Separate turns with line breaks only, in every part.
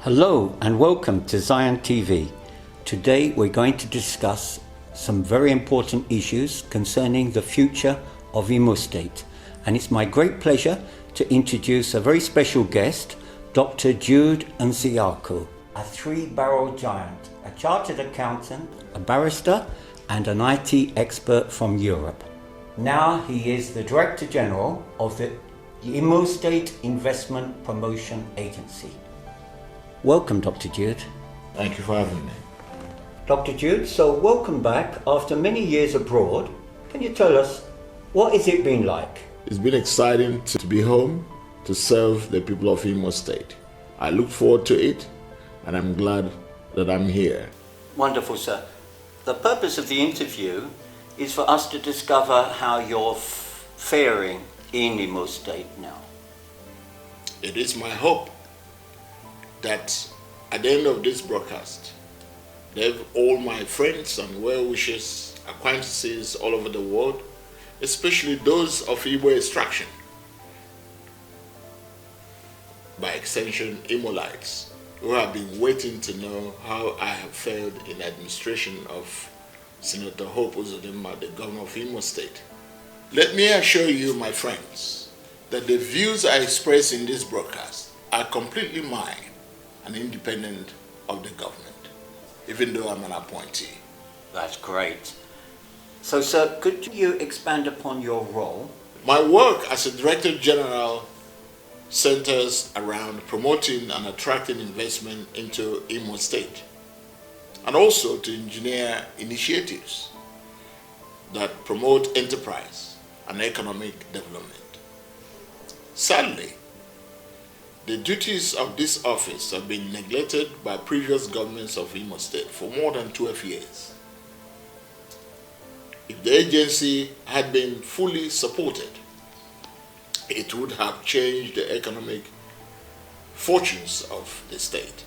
Hello and welcome to Zion TV. Today we're going to discuss some very important issues concerning the future of Imo State. And it's my great pleasure to introduce a very special guest, Dr. Jude Nzeako, a three-barrel giant, a chartered accountant, a barrister and an IT expert from Europe. Now he is the Director General of the Imo State Investment Promotion Agency. Welcome, Dr. Jude.
Thank you for having me.
Dr. Jude, so welcome back after many years abroad. Can you tell us, what has it been like?
It's been exciting to be home to serve the people of Imo State. I look forward to it and I'm glad that I'm here.
Wonderful, sir. The purpose of the interview is for us to discover how you're faring in Imo State now.
It is my hope that at the end of this broadcast, all my friends and well-wishers, acquaintances all over the world, especially those of Igbo extraction, by extension Imolites, who have been waiting to know how I have fared in the administration of Senator Hope Uzodinma, the governor of Imo State. Let me assure you, my friends, that the views I express in this broadcast are completely mine and independent of the government, even though I'm an appointee.
That's great. So, sir, could you expand upon your role?
My work as a Director General centers around promoting and attracting investment into Imo State, and also to engineer initiatives that promote enterprise and economic development. Sadly, the duties of this office have been neglected by previous governments of Imo State for more than 12 years. If the agency had been fully supported, it would have changed the economic fortunes of the state.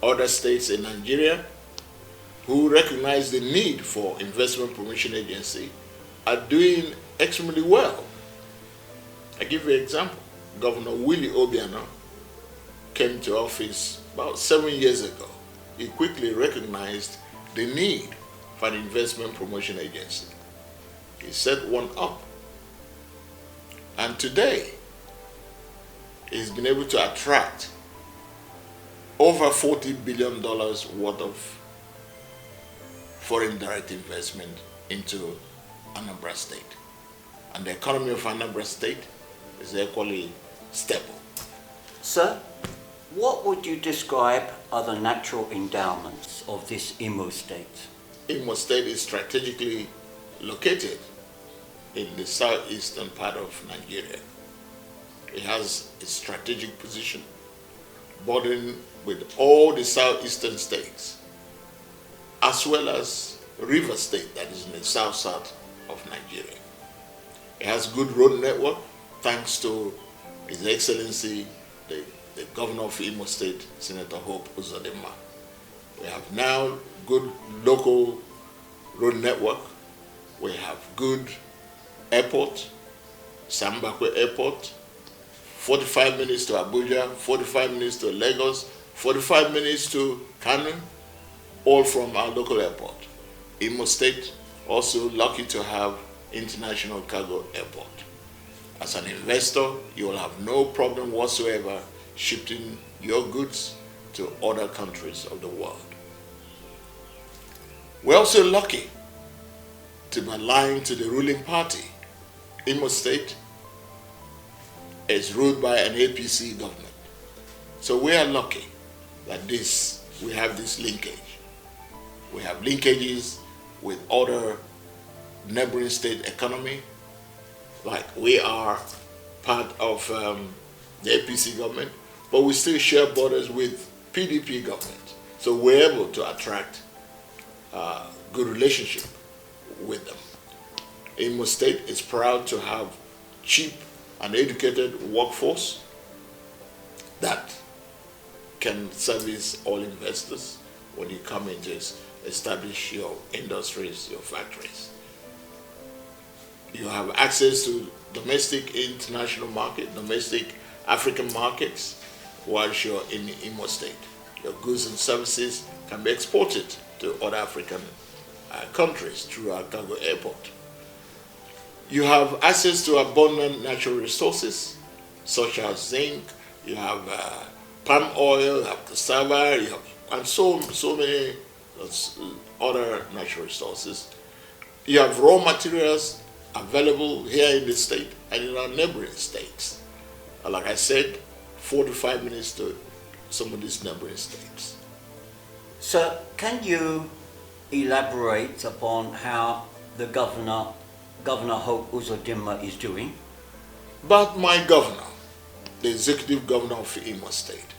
Other states in Nigeria who recognize the need for investment promotion agency are doing extremely well. I give you an example. Governor Willie Obiano came to office about 7 years ago. He quickly recognized the need for an investment promotion agency. He set one up. And today, he's been able to attract over $40 billion worth of foreign direct investment into Anambra State. And the economy of Anambra State is equally stable.
Sir, what would you describe are the natural endowments of this Imo State?
Imo State is strategically located in the southeastern part of Nigeria. It has a strategic position bordering with all the southeastern states, as well as River State that is in the south of Nigeria. It has good road network thanks to His Excellency, the Governor of Imo State, Senator Hope Uzodinma. We have now good local road network. We have good airport, Sambakwe Airport, 45 minutes to Abuja, 45 minutes to Lagos, 45 minutes to Kano, all from our local airport. Imo State also lucky to have International Cargo Airport. As an investor, you will have no problem whatsoever shipping your goods to other countries of the world. We're also lucky to be aligned to the ruling party. Imo State is ruled by an APC government. So we are lucky that we have this linkage. We have linkages with other neighboring state economy. Like we are part of the APC government, but we still share borders with PDP government. So we're able to attract good relationship with them. Imo State is proud to have cheap and educated workforce that can service all investors when you come in to establish your industries, your factories. You have access to domestic international market, domestic African markets, whilst you're in Imo State. Your goods and services can be exported to other African countries through our cargo airport. You have access to abundant natural resources such as zinc, you have palm oil, you have cassava, you have, and so many other natural resources. You have raw materials available here in the state and in our neighboring states. Like I said, 45 minutes to some of these neighboring states.
So, can you elaborate upon how the Governor Hope Uzodinma is doing?
But my governor, the executive governor of Imo State,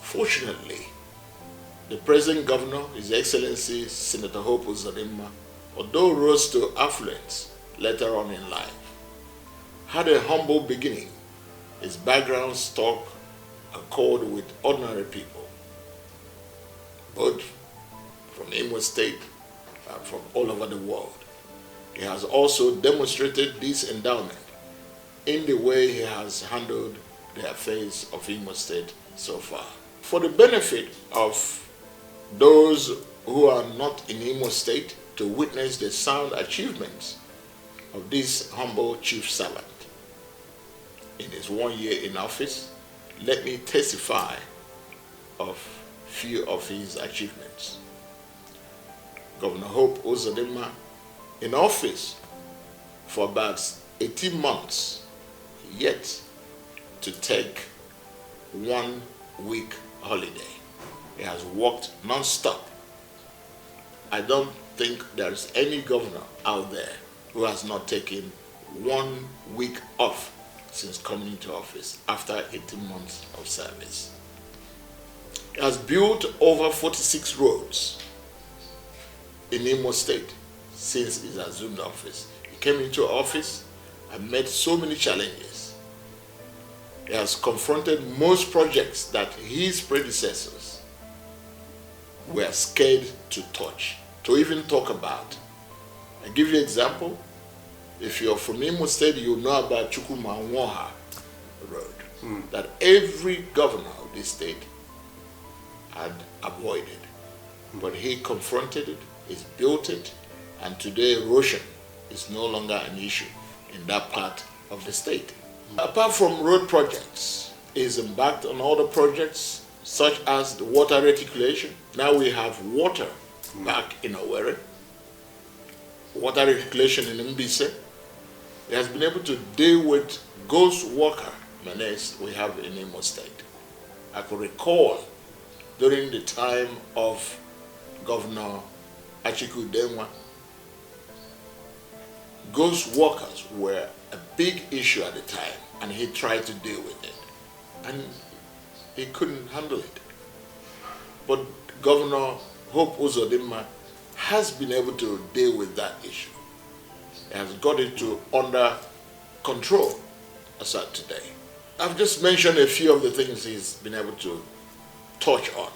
fortunately, the present governor, His Excellency Senator Hope Uzodinma, although rose to affluence later on in life, had a humble beginning. His background struck a chord with ordinary people, both from Imo State and from all over the world. He has also demonstrated this endowment in the way he has handled the affairs of Imo State so far. For the benefit of those who are not in Imo State to witness the sound achievements of this humble chief servant in his 1 year in office, let me testify of few of his achievements. Governor Hope Uzodinma, in office for about 18 months, yet to take 1 week holiday. He has worked non-stop. I don't think there's any governor out there who has not taken 1 week off since coming into office after 18 months of service. He has built over 46 roads in Imo State since he assumed office. He came into office and met so many challenges. He has confronted most projects that his predecessors were scared to touch, to even talk about. I give you an example. If you're from Imo State, you know about Chukwuma Road, that every governor of this state had avoided. But he confronted it, he's built it, and today erosion is no longer an issue in that part of the state. Apart from road projects, he's embarked on other projects such as the water reticulation. Now we have water back in Owerri, water reticulation in Mbise. He has been able to deal with ghost worker menace we have in Imo State. I could recall during the time of Governor Achiku Denwa, ghost workers were a big issue at the time, and he tried to deal with it, and he couldn't handle it. But Governor Hope Uzodinma has been able to deal with that issue. He has got it under control as at today. I've just mentioned a few of the things he's been able to touch on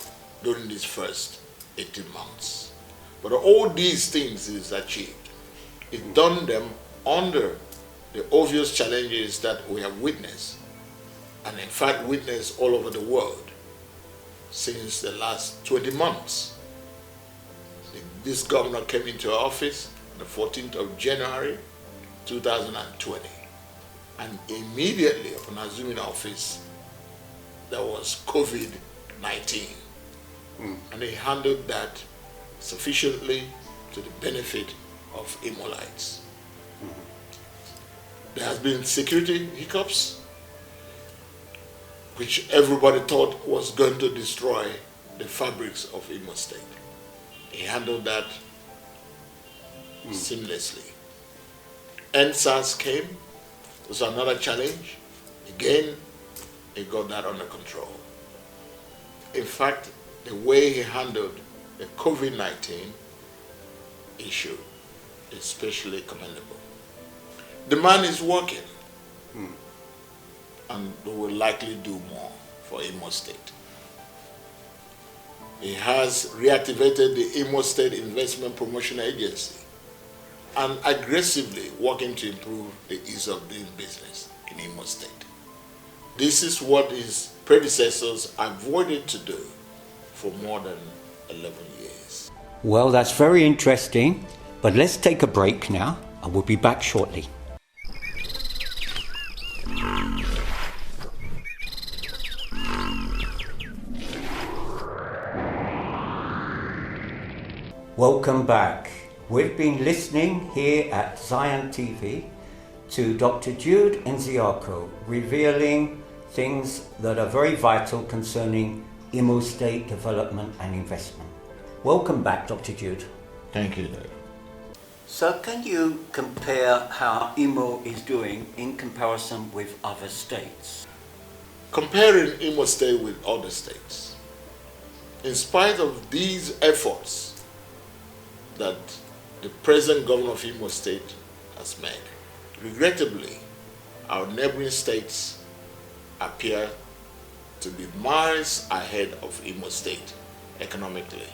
during these first 18 months. But all these things he's achieved, he's done them under the obvious challenges that we have witnessed, and in fact witnessed all over the world since the last 20 months. This governor came into office on the 14th of January 2020, and immediately upon assuming office there was COVID-19, and he handled that sufficiently to the benefit of Imolites. There has been security hiccups, which everybody thought was going to destroy the fabrics of Imo State. He handled that seamlessly. NSAS came, it was another challenge. Again, he got that under control. In fact, the way he handled the COVID-19 issue is especially commendable. The man is working, and we will likely do more for Imo State. He has reactivated the Imo State Investment Promotion Agency and aggressively working to improve the ease of doing business in Imo State. This is what his predecessors avoided to do for more than 11 years.
Well, that's very interesting, but let's take a break now and we'll be back shortly. Welcome back. We've been listening here at Zion TV to Dr. Jude and Nzeako revealing things that are very vital concerning Imo State development and investment. Welcome back, Dr. Jude.
Thank you, Dave.
So can you compare how Imo is doing in comparison with other states?
Comparing Imo State with other states, in spite of these efforts that the present governor of Imo State has made, regrettably, our neighboring states appear to be miles ahead of Imo State economically.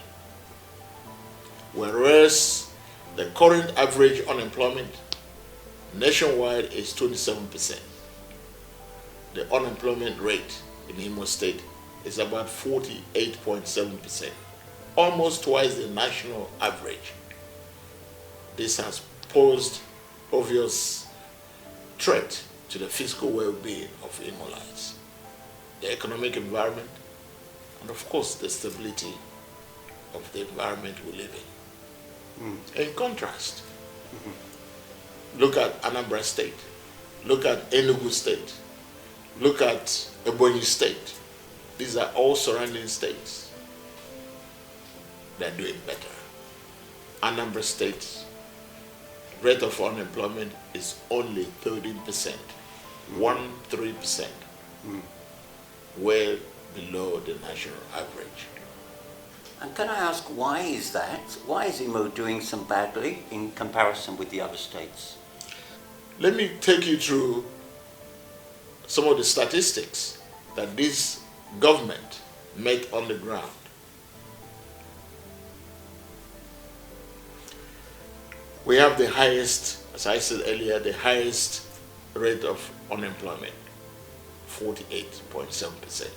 Whereas the current average unemployment nationwide is 27%. The unemployment rate in Imo State is about 48.7%, almost twice the national average. This has posed obvious threat to the fiscal well-being of Imolites, the economic environment, and of course the stability of the environment we live in. In contrast, look at Anambra State, look at Enugu State, look at Ebonyi State. These are all surrounding states. They're doing better. Anambra State's rate of unemployment is only 13%, 13%, well below the national average.
And can I ask, why is that? Why is Imo doing so badly in comparison with the other states?
Let me take you through some of the statistics that this government made on the ground. We have the highest, as I said earlier, the highest rate of unemployment, 48.7%.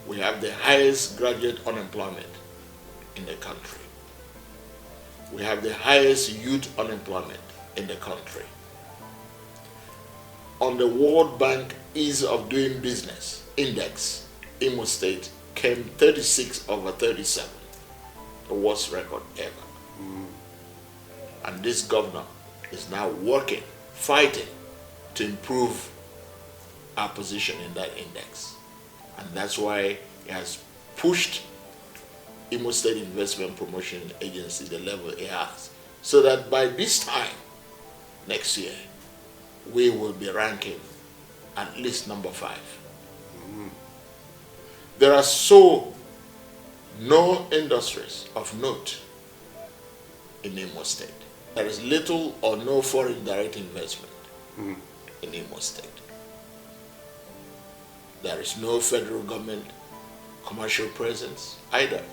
We have the highest graduate unemployment in the country. We have the highest youth unemployment in the country. On the World Bank Ease of Doing Business Index, Imo State came 36 over 37, the worst record ever. And this governor is now working, fighting to improve our position in that index. And that's why he has pushed Imo State Investment Promotion Agency the level it has, so that by this time next year, we will be ranking at least number 5. There are no industries of note in Imo State. There is little or no foreign direct investment in Imo State. There is no federal government commercial presence either.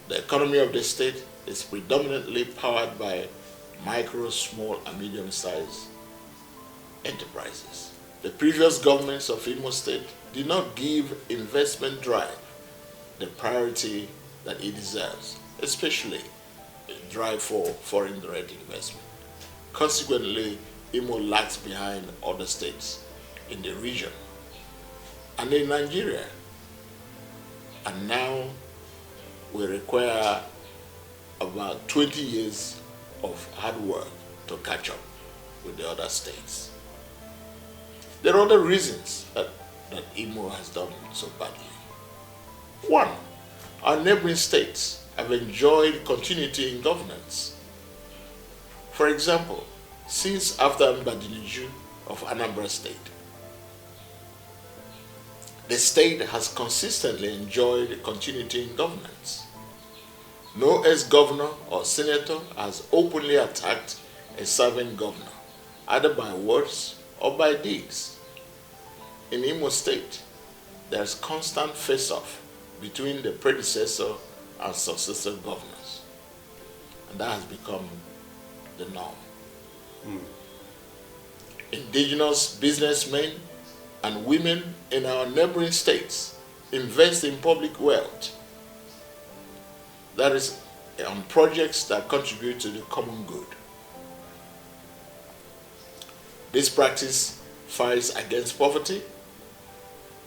The economy of the state is predominantly powered by micro, small, and medium-sized enterprises. The previous governments of Imo State did not give investment drive the priority that it deserves, especially drive for foreign direct investment. Consequently, Imo lags behind other states in the region and in Nigeria. And now we require about 20 years of hard work to catch up with the other states. There are other reasons that Imo has done so badly. One, our neighboring states have enjoyed continuity in governance. For example, since after Jude of Anambra State, the state has consistently enjoyed continuity in governance. No ex-governor or senator has openly attacked a serving governor, either by words or by deeds. In Imo State, there is constant face-off between the predecessor and successor governors, and that has become the norm. Indigenous businessmen and women in our neighboring states invest in public wealth, that is, on projects that contribute to the common good. This practice fights against poverty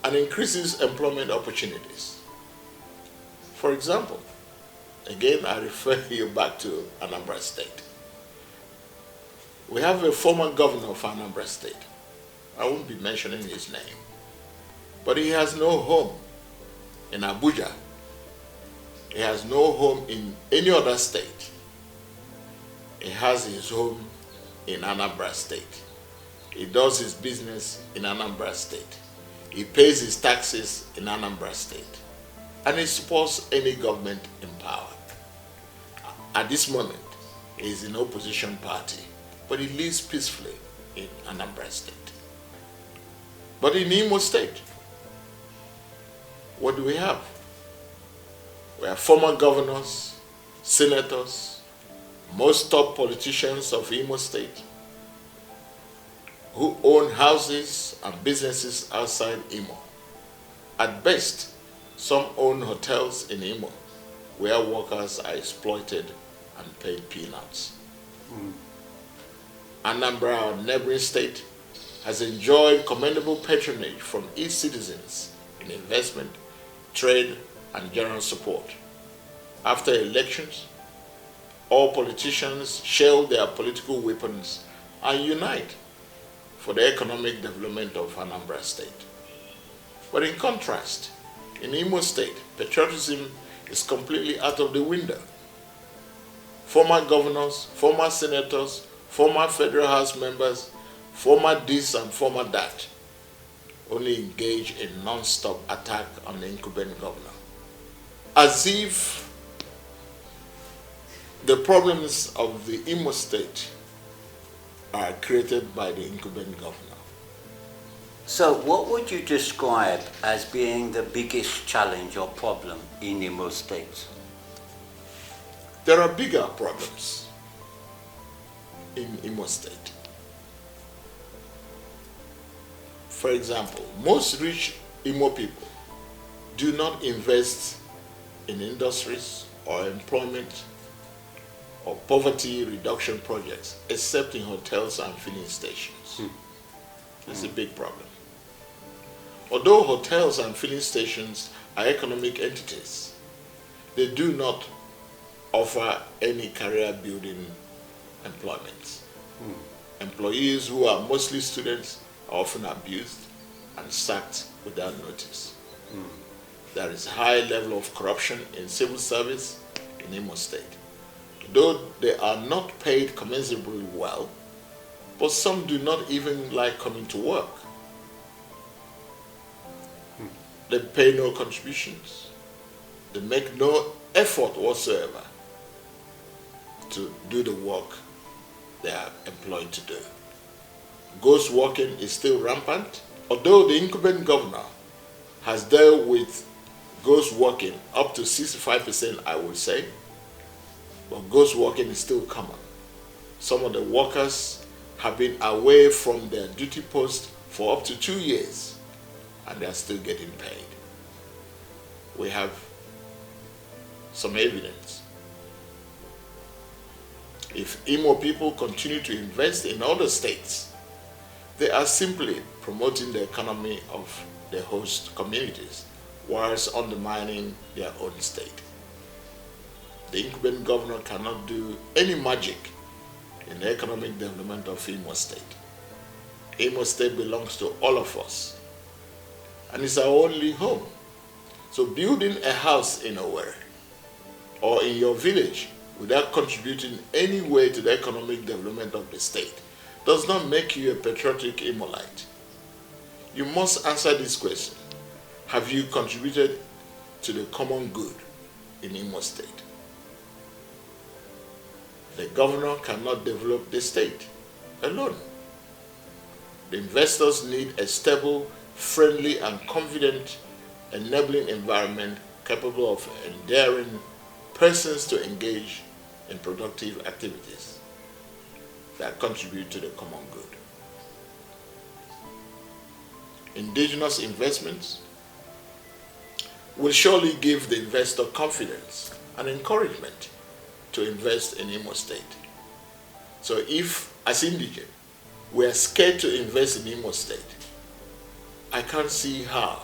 and increases employment opportunities. For example, again, I refer you back to Anambra State. We have a former governor of Anambra State. I won't be mentioning his name, but he has no home in Abuja. He has no home in any other state. He has his home in Anambra State. He does his business in Anambra State. He pays his taxes in Anambra State. And he supports any government in power. At this moment, he is in opposition party, but he lives peacefully in Anambra State. But in Imo State, what do we have? We have former governors, senators, most top politicians of Imo State who own houses and businesses outside Imo. At best, some own hotels in Imo where workers are exploited and paid peanuts. Anambra, our neighboring state, has enjoyed commendable patronage from its citizens in investment, trade, and general support. After elections, all politicians shell their political weapons and unite for the economic development of Anambra State. But in contrast, in Imo State, patriotism is completely out of the window. Former governors, former senators, former federal house members, former this and former that, only engage in non-stop attack on the incumbent governor, as if the problems of the Imo State are created by the incumbent governor.
So what would you describe as being the biggest challenge or problem in Imo State?
There are bigger problems in Imo State. For example, most rich Imo people do not invest in industries or employment or poverty reduction projects except in hotels and filling stations. It's a big problem. Although hotels and filling stations are economic entities, they do not offer any career building employment. Employees who are mostly students are often abused and sacked without notice. There is a high level of corruption in civil service in Imo State. Though they are not paid commensurably well, but some do not even like coming to work. They pay no contributions. They make no effort whatsoever to do the work they are employed to do. Ghost working is still rampant. Although the incumbent governor has dealt with ghost working up to 65%, I would say, but ghost working is still common. Some of the workers have been away from their duty post for up to 2 years, and they are still getting paid. We have some evidence. If Imo people continue to invest in other states, they are simply promoting the economy of the host communities whilst undermining their own state. The incumbent governor cannot do any magic in the economic development of Imo State. Imo State belongs to all of us, and it's our only home. So building a house in Owerri or in your village without contributing any way to the economic development of the state does not make you a patriotic Imolite. You must answer this question. Have you contributed to the common good in Imo State? The governor cannot develop the state alone. The investors need a stable, friendly, and confident enabling environment capable of endearing persons to engage in productive activities that contribute to the common good. indigenous investments will surely give the investor confidence and encouragement to invest in Imo State. So if, as indigent, we are scared to invest in Imo State, I can't see how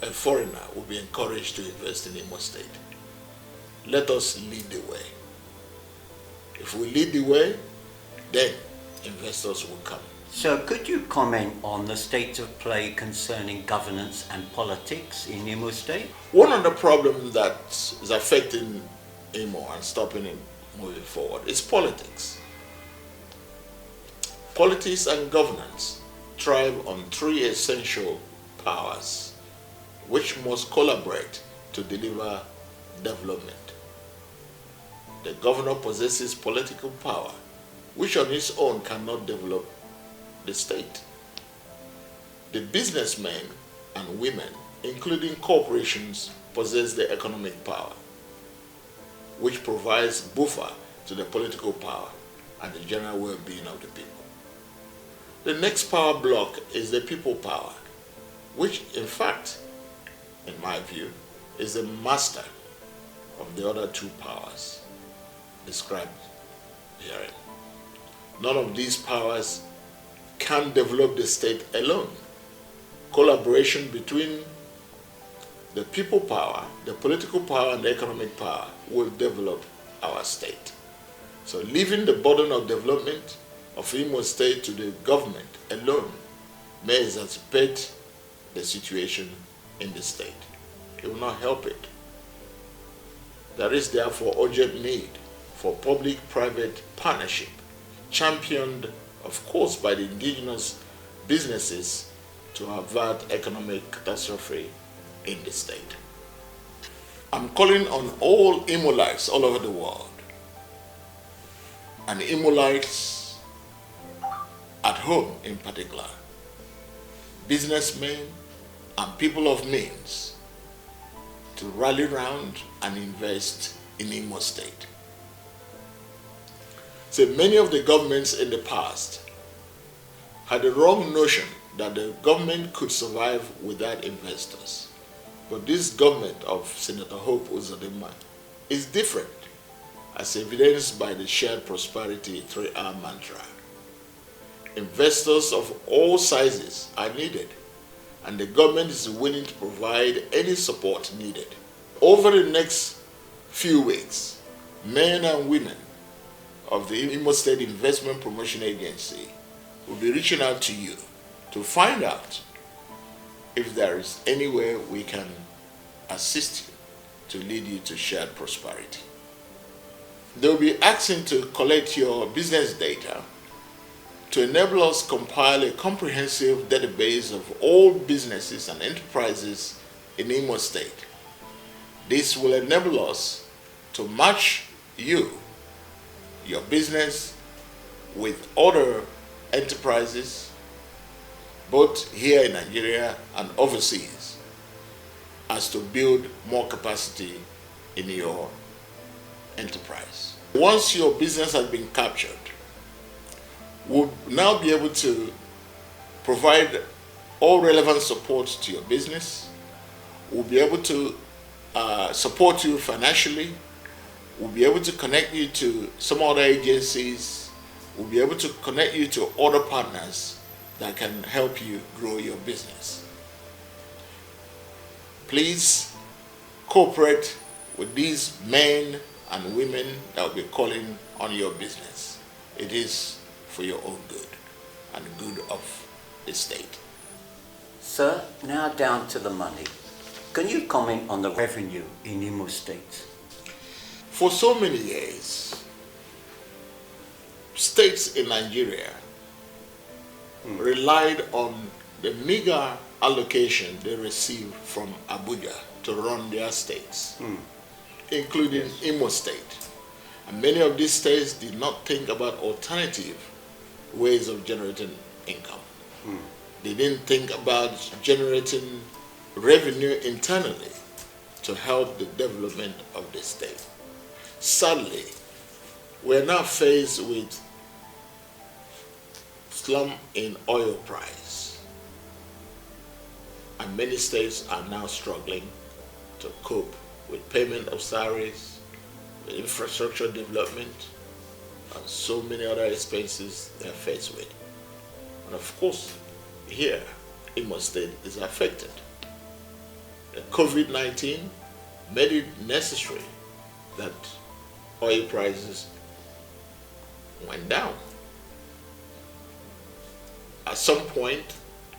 a foreigner will be encouraged to invest in Imo State. Let us lead the way. If we lead the way, then investors will come.
So could you comment on the state of play concerning governance and politics in Imo State?
One of the problems that is affecting Imo and stopping him moving forward is politics. Politics and governance thrive on three essential powers which must collaborate to deliver development. The governor possesses political power, which on its own cannot develop the state. The businessmen and women, including corporations, possess the economic power, which provides buffer to the political power and the general well-being of the people. The next power block is the people power, which in fact, in my view, is the master of the other two powers described herein. None of these powers can develop the state alone. Collaboration between the people power, the political power, and the economic power will develop our state. So leaving the burden of development of Imo State to the government alone may exacerbate the situation in the state. It will not help it. There is therefore urgent need for public-private partnership, championed, of course, by the indigenous businesses to avert economic catastrophe in the state. I'm calling on all Imolites all over the world, and Imolites at home in particular, businessmen and people of means, to rally round and invest in Imo State. So many of the governments in the past had the wrong notion that the government could survive without investors. But this government of Senator Hope Uzodinma is different, as evidenced by the shared prosperity 3R mantra. Investors of all sizes are needed, and the government is willing to provide any support needed. Over the next few weeks, men and women of the Imo State Investment Promotion Agency will be reaching out to you to find out if there is any way we can assist you to lead you to shared prosperity. They will be asking to collect your business data to enable us compile a comprehensive database of all businesses and enterprises in Imo State. This will enable us to match you, your business, with other enterprises, both here in Nigeria and overseas, as to build more capacity in your enterprise. Once your business has been captured, we'll now be able to provide all relevant support to your business. We'll be able to support you financially. We'll be able to connect you to some other agencies. We'll be able to connect you to other partners that can help you grow your business. Please cooperate with these men and women that will be calling on your business. It is for your own good and the good of the state.
Sir, now down to the money. Can you comment on the revenue in Imo State?
For so many years, states in Nigeria relied on the meager allocation they received from Abuja to run their states, including Imo State. And many of these states did not think about alternative ways of generating income. They didn't think about generating revenue internally to help the development of the state. Sadly, we're now faced with slump in oil price. and many states are now struggling to cope with payment of salaries, with infrastructure development, and so many other expenses they're faced with. And of course, here, Imo State is affected. The COVID-19 made it necessary that oil prices went down. At some point,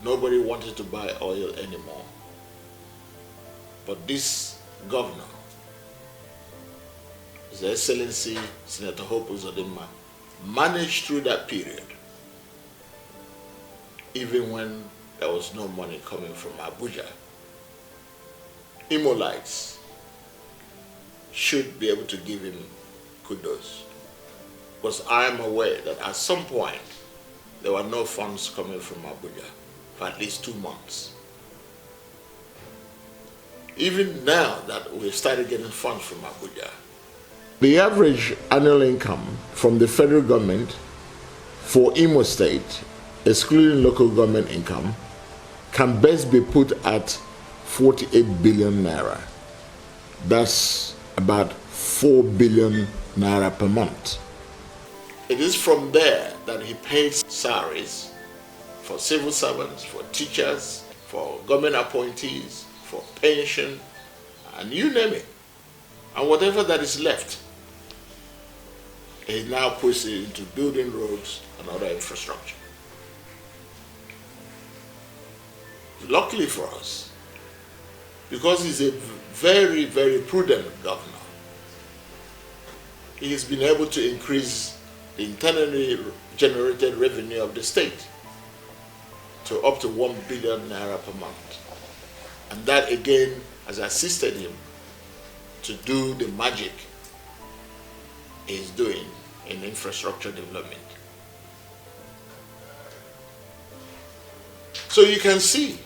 nobody wanted to buy oil anymore. But this governor, His Excellency Senator Hope Uzodinma, managed through that period, even when there was no money coming from Abuja. Imolites should be able to give him kudos, because I am aware that at some point there were no funds coming from Abuja for at least 2 months. Even now that we've started getting funds from Abuja, the average annual income from the federal government for Imo State, excluding local government income, can best be put at 48 billion naira. That's about 4 billion naira per month. It is from there that he pays salaries for civil servants, for teachers, for government appointees, for pension, and you name it. And whatever that is left, he now puts it into building roads and other infrastructure. Luckily for us, because he's a very, very prudent governor, he has been able to increase the internally generated revenue of the state to up to 1 billion naira per month. And that again has assisted him to do the magic he's doing in infrastructure development. So you can see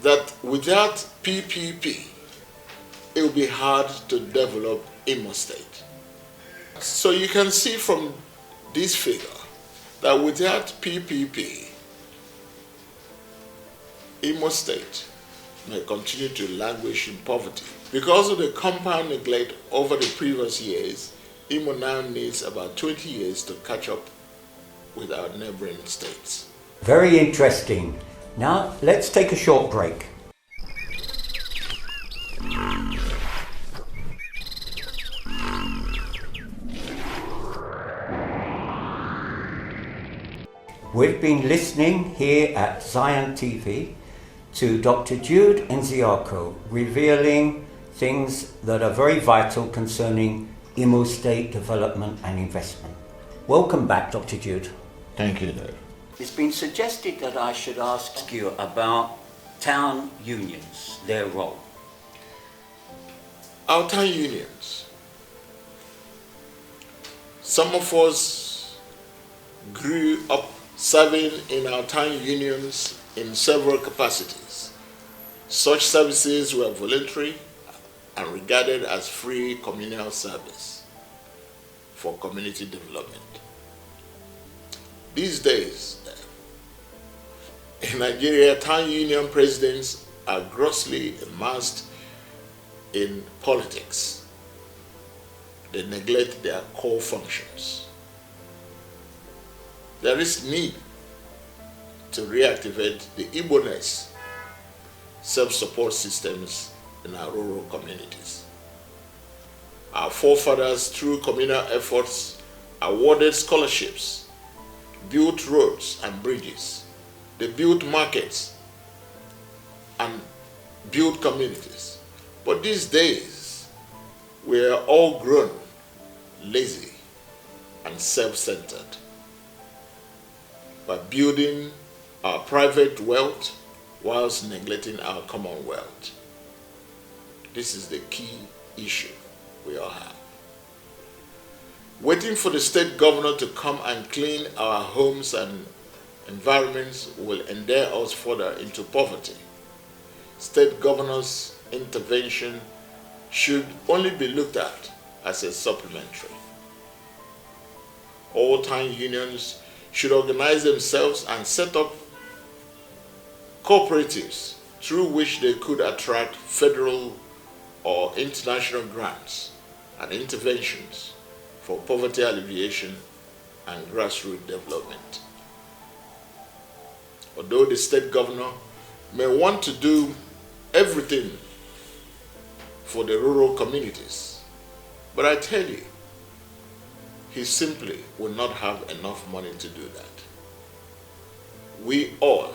that without PPP, it will be hard to develop Imo State. So you can see from this figure that without PPP, Imo State may continue to languish in poverty. Because of the compound neglect over the previous years, Imo now needs about 20 years to catch up with our neighboring states.
Very interesting. Now let's take a short break. We've been listening here at Zion TV to Dr. Jude Nzeako revealing things that are very vital concerning Imo State development and investment. Welcome back, Dr. Jude.
Thank you, Dave.
It's been suggested that I should ask you about town unions, their role.
Our town unions. Some of us grew up serving in our town unions in several capacities. Such services were voluntary and regarded as free communal service for community development. These days, in Nigeria, town union presidents are grossly immersed in politics. They neglect their core functions. There is need to reactivate the Igbo-ness self-support systems in our rural communities. Our forefathers, through communal efforts, awarded scholarships, built roads and bridges. They built markets and built communities. But these days, we are all grown, lazy, and self-centered. By building our private wealth whilst neglecting our commonwealth. This is the key issue we all have. Waiting for the state governor to come and clean our homes and environments will endear us further into poverty. State governors' intervention should only be looked at as a supplementary. All town unions should organize themselves and set up cooperatives through which they could attract federal or international grants and interventions for poverty alleviation and grassroots development. Although the state governor may want to do everything for the rural communities, but I tell you, he simply will not have enough money to do that. We all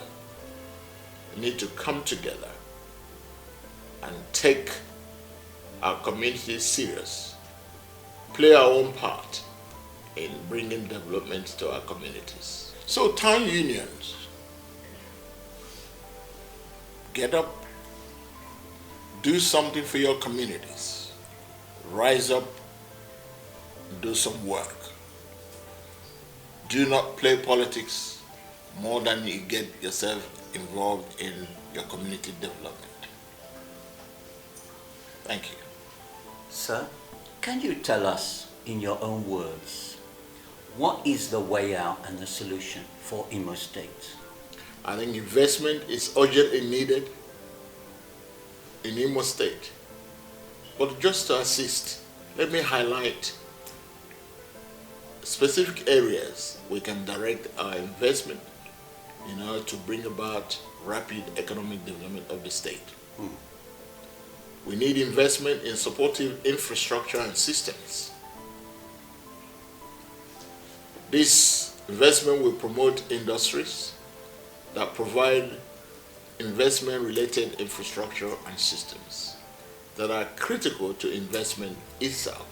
need to come together and take our community serious, play our own part in bringing development to our communities. So town unions, get up, do something for your communities, rise up, do some work. Do not play politics more than you get yourself involved in your community development. Thank you.
Sir, can you tell us in your own words, what is the way out and the solution for Imo State?
I think investment is urgently needed in Imo State. But just to assist, let me highlight specific areas we can direct our investment in order to bring about rapid economic development of the state. We need investment in supportive infrastructure and systems. This investment will promote industries that provide investment-related infrastructure and systems that are critical to investment itself.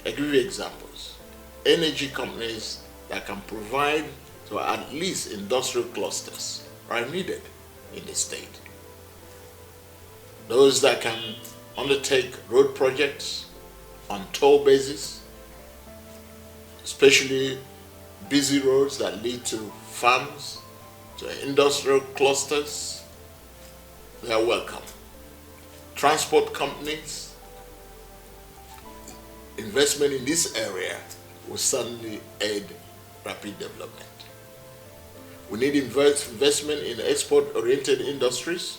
I give you examples. Energy companies that can provide to at least industrial clusters are needed in the state. Those that can undertake road projects on toll basis, especially busy roads that lead to farms, to industrial clusters, they are welcome. Transport companies, investment in this area will certainly aid rapid development. We need investment in export-oriented industries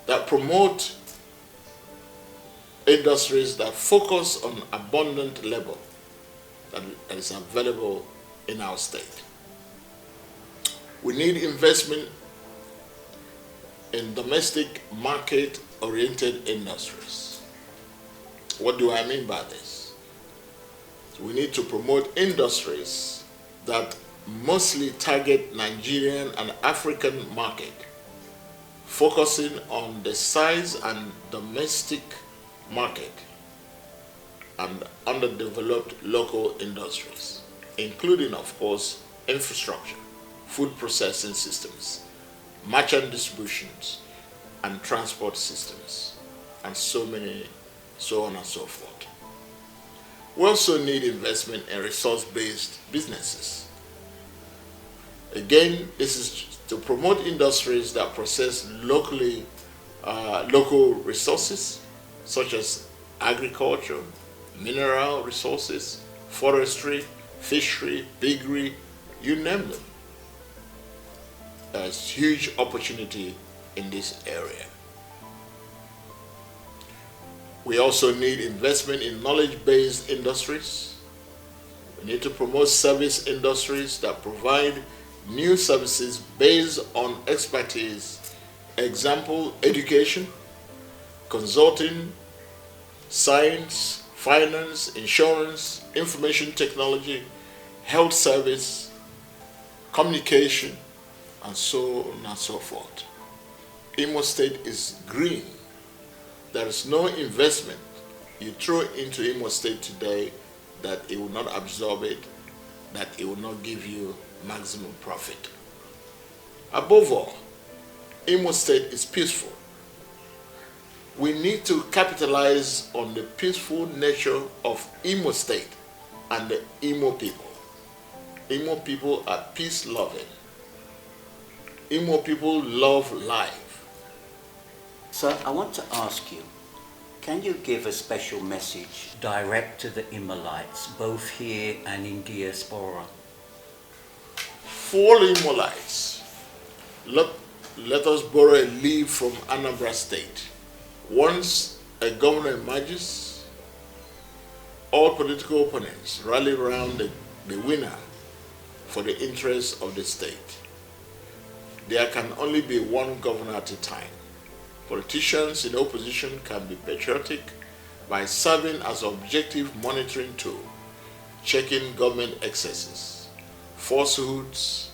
that promote industries that focus on abundant labor that is available in our state. We need investment in domestic market-oriented industries. What do I mean by this? We need to promote industries that mostly target Nigerian and African market, focusing on the size and domestic market and underdeveloped local industries, including, of course, infrastructure, food processing systems, merchant distributions, and transport systems, and so on and so forth. We also need investment in resource-based businesses. Again, this is to promote industries that process local resources, such as agriculture, mineral resources, forestry, fishery, piggery, you name them. There's huge opportunity in this area. We also need investment in knowledge-based industries. We need to promote service industries that provide new services based on expertise. Example, education, consulting, science, finance, insurance, information technology, health service, communication, and so on and so forth. Imo State is green. There is no investment you throw into Imo State today that it will not absorb it, that it will not give you maximum profit. Above all, Imo State is peaceful. We need to capitalize on the peaceful nature of Imo State and the Imo people. Imo people are peace-loving. Imo people love life.
Sir, I want to ask you, can you give a special message direct to the Imolites, both here and in diaspora?
For all Imolites, Let, let us borrow a leaf from Anambra State. Once a governor emerges, all political opponents rally around the winner for the interests of the state. There can only be one governor at a time. Politicians in opposition can be patriotic by serving as objective monitoring tool, checking government excesses, falsehoods,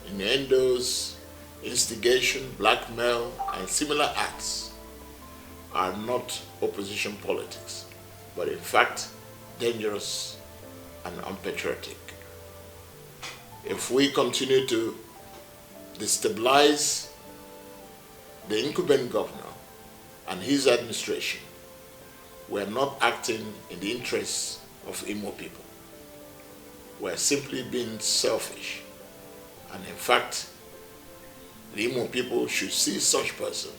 innuendos, instigation, blackmail, and similar acts are not opposition politics, but in fact dangerous and unpatriotic. If we continue to destabilize the incumbent governor and his administration, we are not acting in the interests of Imo people. We are simply being selfish. And in fact, the Imo people should see such person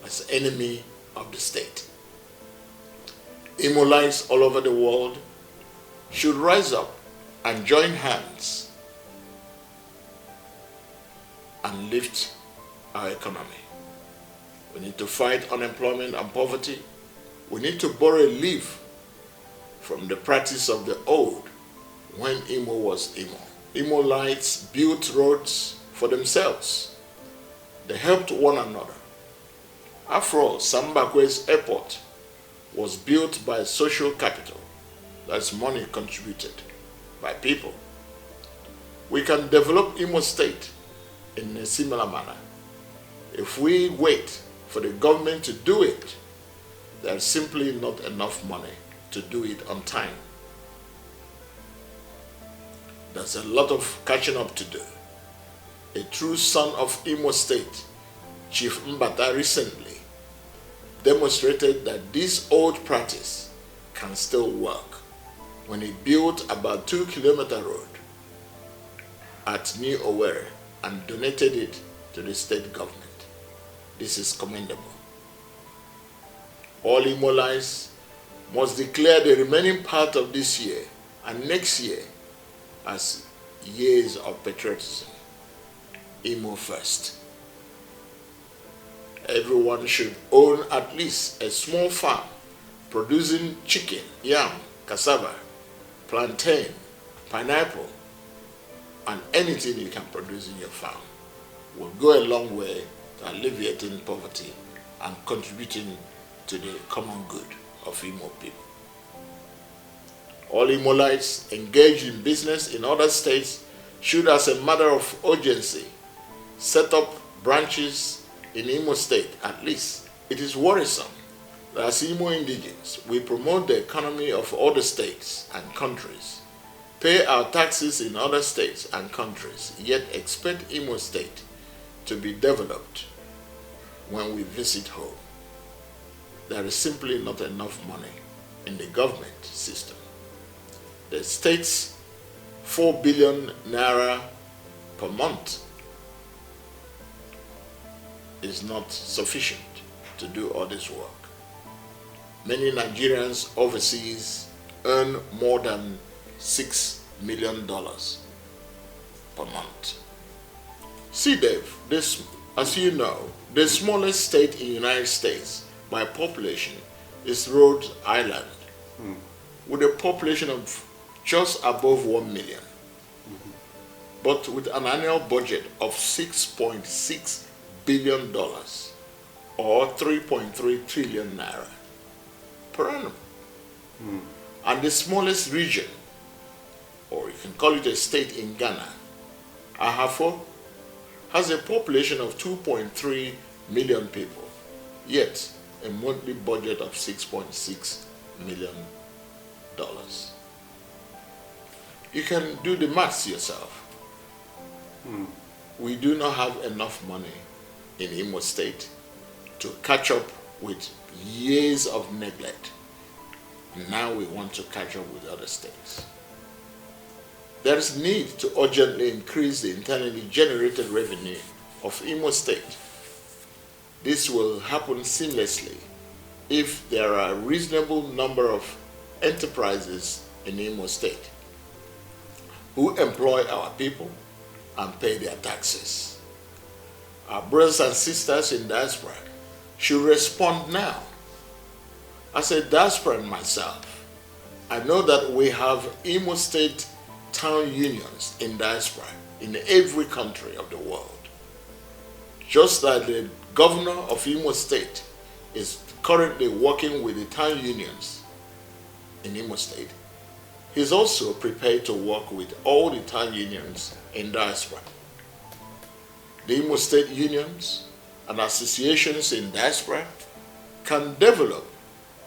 as enemy of the state. Imolites all over the world should rise up and join hands and lift our economy. We need to fight unemployment and poverty. We need to borrow a leaf from the practice of the old when Imo was Imo. Imolites built roads for themselves. They helped one another. After all, Sambakwe's airport was built by social capital. That's money contributed by people. We can develop Imo State in a similar manner. If we wait for the government to do it, there's simply not enough money to do it on time. There's a lot of catching up to do. A true son of Imo State, Chief Mbata, recently demonstrated that this old practice can still work when he built about 2-kilometer road at New Owerri and donated it to the state government. This is commendable. All Imolites must declare the remaining part of this year and next year as years of patriotism. Imo first. Everyone should own at least a small farm producing chicken, yam, cassava, plantain, pineapple, and anything you can produce in your farm will go a long way to alleviating poverty and contributing to the common good of Imo people. All Imolites engaged in business in other states should, as a matter of urgency, set up branches in Imo State at least. It is worrisome that as Imo indigenes, we promote the economy of other states and countries, pay our taxes in other states and countries, yet expect Imo State to be developed when we visit home. There is simply not enough money in the government system. The state's 4 billion naira per month is not sufficient to do all this work. Many Nigerians overseas earn more than $6 million per month. See, Dave, this, as you know, the smallest state in the United States by population is Rhode Island, with a population of just above 1 million, but with an annual budget of $6.6 billion or 3.3 trillion naira per annum. And the smallest region, or you can call it a state in Ghana, Ahafo, has a population of 2.3 million people, yet a monthly budget of $6.6 million. You can do the maths yourself. We do not have enough money in Imo State to catch up with years of neglect. Now we want to catch up with other states. There is need to urgently increase the internally generated revenue of Imo State. This will happen seamlessly if there are a reasonable number of enterprises in Imo State who employ our people and pay their taxes. our brothers and sisters in diaspora should respond now. As a diasporan myself, I know that we have Imo State town unions in diaspora in every country of the world. Just like the governor of Imo State is currently working with the town unions in Imo State, he's also prepared to work with all the town unions in diaspora. The Imo State unions and associations in diaspora can develop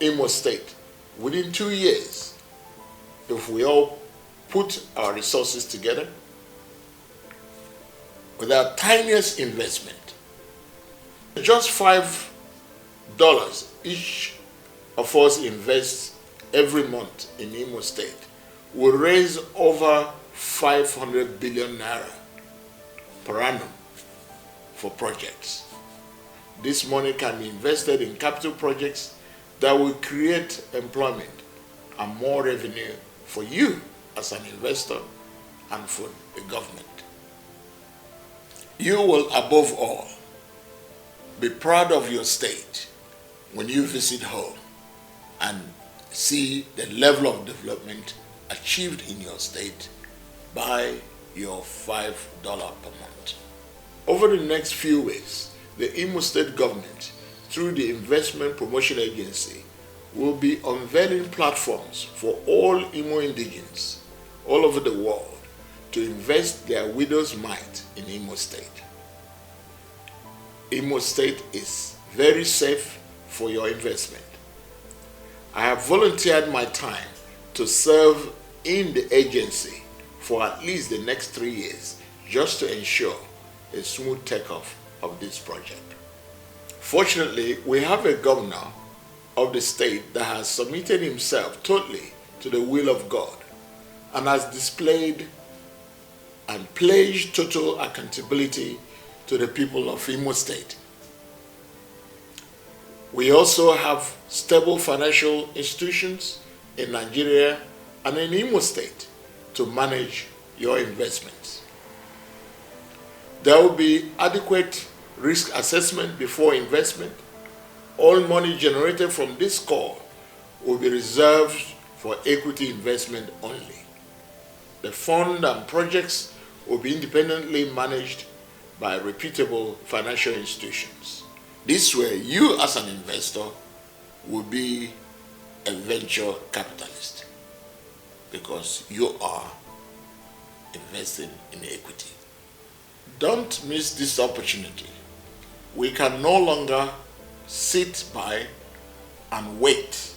Imo State within 2 years if we all put our resources together with our tiniest investment. Just $5 each of us invest every month in Imo State will raise over 500 billion naira per annum for projects. This money can be invested in capital projects that will create employment and more revenue for you as an investor and for the government. You will, above all, be proud of your state when you visit home and see the level of development achieved in your state by your $5 per month. Over the next few weeks, the Imo State government, through the Investment Promotion Agency, will be unveiling platforms for all Imo indigents all over the world to invest their widow's mite in Imo State. Imo State is very safe for your investment. I have volunteered my time to serve in the agency for at least the next 3 years just to ensure a smooth takeoff of this project. Fortunately, we have a governor of the state that has submitted himself totally to the will of God and has displayed and pledged total accountability to the people of Imo State. We also have stable financial institutions in Nigeria and in Imo State to manage your investments. There will be adequate risk assessment before investment. All money generated from this call will be reserved for equity investment only. The fund and projects will be independently managed by reputable financial institutions. This way, you as an investor will be a venture capitalist because you are investing in equity. Don't miss this opportunity. We can no longer sit by and wait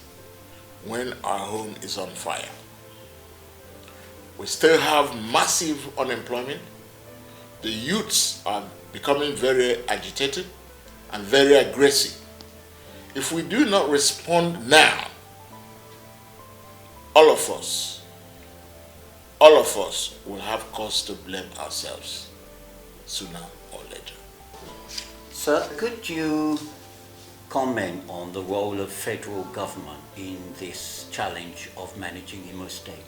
when our home is on fire. We still have massive unemployment. The youths are becoming very agitated and very aggressive. If we do not respond now, all of us will have cause to blame ourselves sooner or later.
Sir, could you comment on the role of federal government in this challenge of managing Imo State?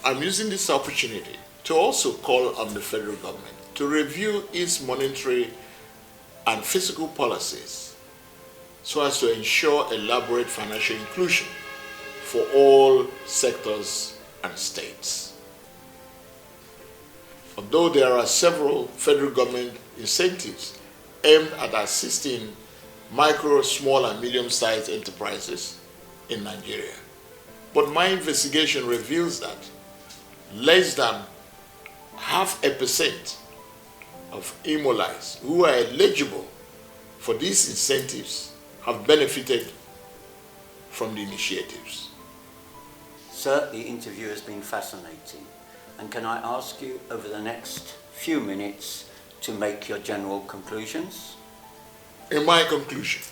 I'm using this opportunity to also call on the federal government to review its monetary and fiscal policies so as to ensure elaborate financial inclusion for all sectors and states. Although there are several federal government incentives aimed at assisting micro, small, and medium-sized enterprises in Nigeria, but my investigation reveals that less than 0.5% of Imolites who are eligible for these incentives have benefited from the initiatives.
Sir, the interview has been fascinating. And can I ask you over the next few minutes to make your general conclusions?
In my conclusion,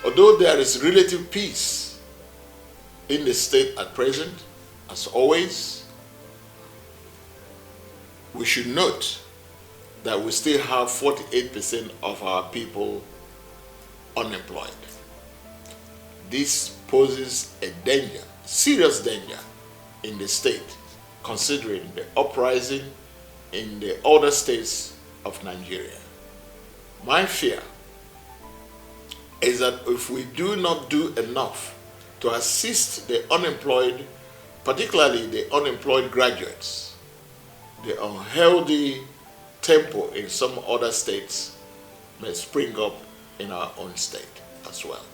although there is relative peace in the state at present, as always, we should note that we still have 48% of our people unemployed. This poses a danger, serious danger in the state, considering the uprising in the other states of Nigeria. My fear is that if we do not do enough to assist the unemployed, particularly the unemployed graduates, the unhealthy tempo in some other states may spring up in our own state as well.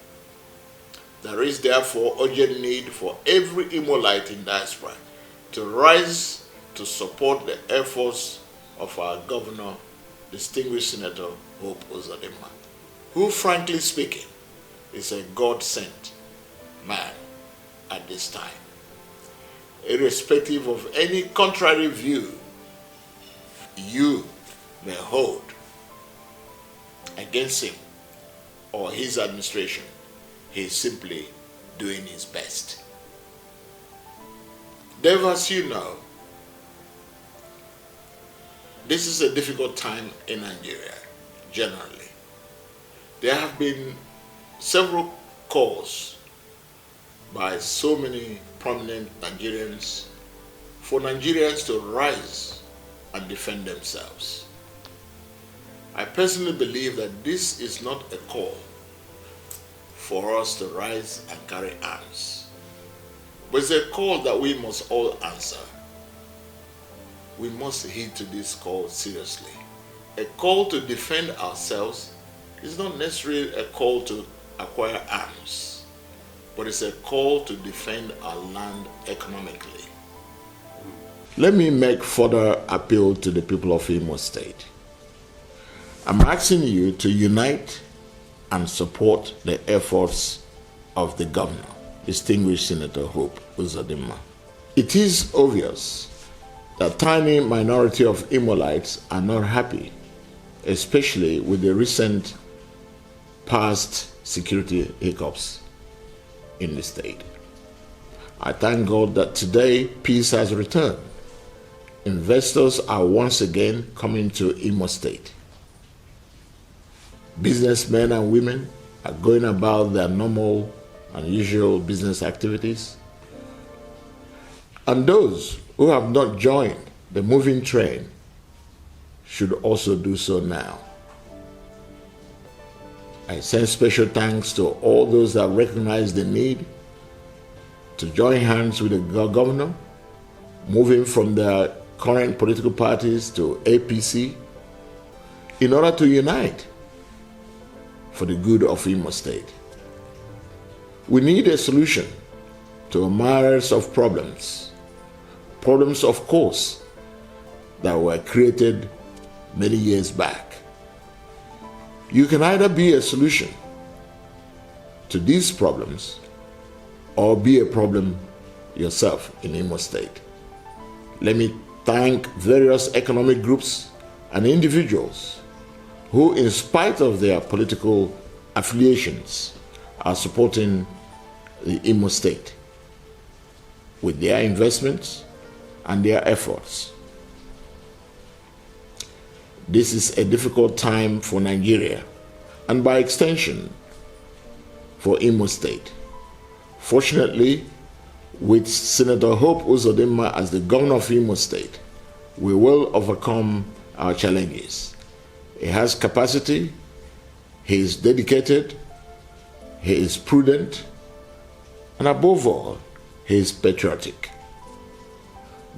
There is therefore urgent need for every Imolite in diaspora to rise to support the efforts of our governor, distinguished Senator Hope Uzodimma, who, frankly speaking, is a God-sent man at this time. Irrespective of any contrary view you may hold against him or his administration, he is simply doing his best. Therefore, as you know, this is a difficult time in Nigeria, generally. There have been several calls by so many prominent Nigerians for Nigerians to rise and defend themselves. I personally believe that this is not a call for us to rise and carry arms, but it's a call that we must all answer. We must heed to this call seriously. A call to defend ourselves is not necessarily a call to acquire arms, but it's a call to defend our land economically. Let me make further appeal to the people of Imo State. I'm asking you to unite and support the efforts of the governor, distinguished Senator Hope Uzodimma. It is obvious that tiny minority of Imolites are not happy, especially with the recent past security hiccups in the state. I thank God that today peace has returned. Investors are once again coming to Imo State. Businessmen and women are going about their normal and usual business activities. And those who have not joined the moving train should also do so now. I send special thanks to all those that recognize the need to join hands with the governor, moving from their current political parties to APC, in order to unite for the good of Imo State. We need a solution to a myriad of problems, of course, that were created many years back. You can either be a solution to these problems or be a problem yourself in Imo State. Let me thank various economic groups and individuals who, in spite of their political affiliations, are supporting the Imo State with their investments and their efforts. This is a difficult time for Nigeria, and by extension, for Imo State. Fortunately, with Senator Hope Uzodimma as the governor of Imo State, we will overcome our challenges. He has capacity, he is dedicated, he is prudent, and above all, he is patriotic.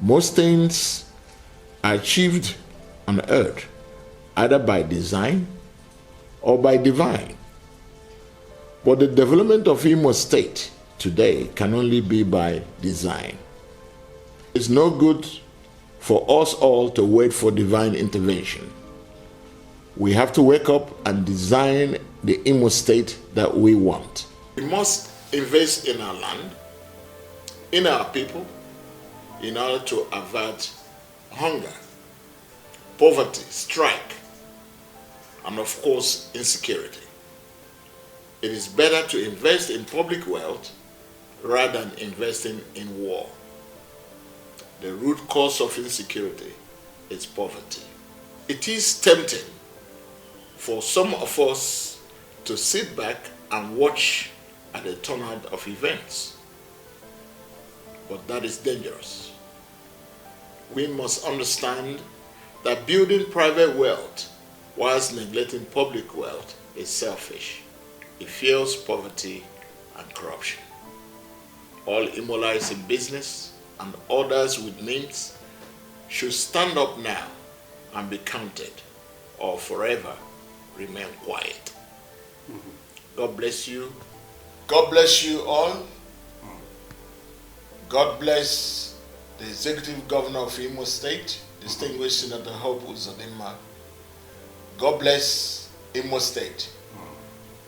Most things are achieved on earth either by design or by divine. But the development of Imo State today can only be by design. It's no good for us all to wait for divine intervention. We have to wake up and design the Imo State that we want. We must invest in our land, in our people, in order to avert hunger, poverty, strike, and of course, insecurity. It is better to invest in public wealth rather than investing in war. The root cause of insecurity is poverty. It is tempting for some of us to sit back and watch at the turnout of events, but that is dangerous. We must understand that building private wealth whilst neglecting public wealth is selfish. It fuels poverty and corruption. All Imolites in business and others with means should stand up now and be counted, or forever remain quiet. God bless you. God bless you all. God bless the Executive Governor of Imo State, distinguished Senator Hope Uzodinma. God bless Imo State.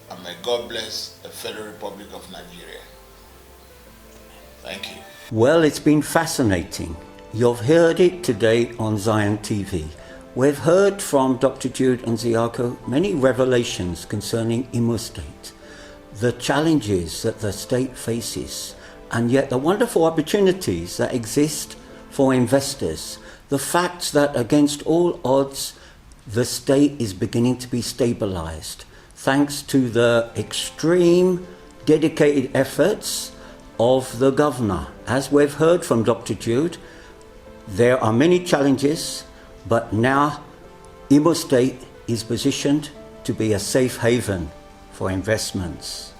And may God bless the Federal Republic of Nigeria. Thank you.
Well, it's been fascinating. You've heard it today on Zion TV. We've heard from Dr. Jude and Nzeako many revelations concerning Imo State, the challenges that the state faces, and yet the wonderful opportunities that exist for investors. The fact that against all odds, the state is beginning to be stabilized, thanks to the extreme dedicated efforts of the governor. As we've heard from Dr. Jude, there are many challenges, but now Imo State is positioned to be a safe haven for investments.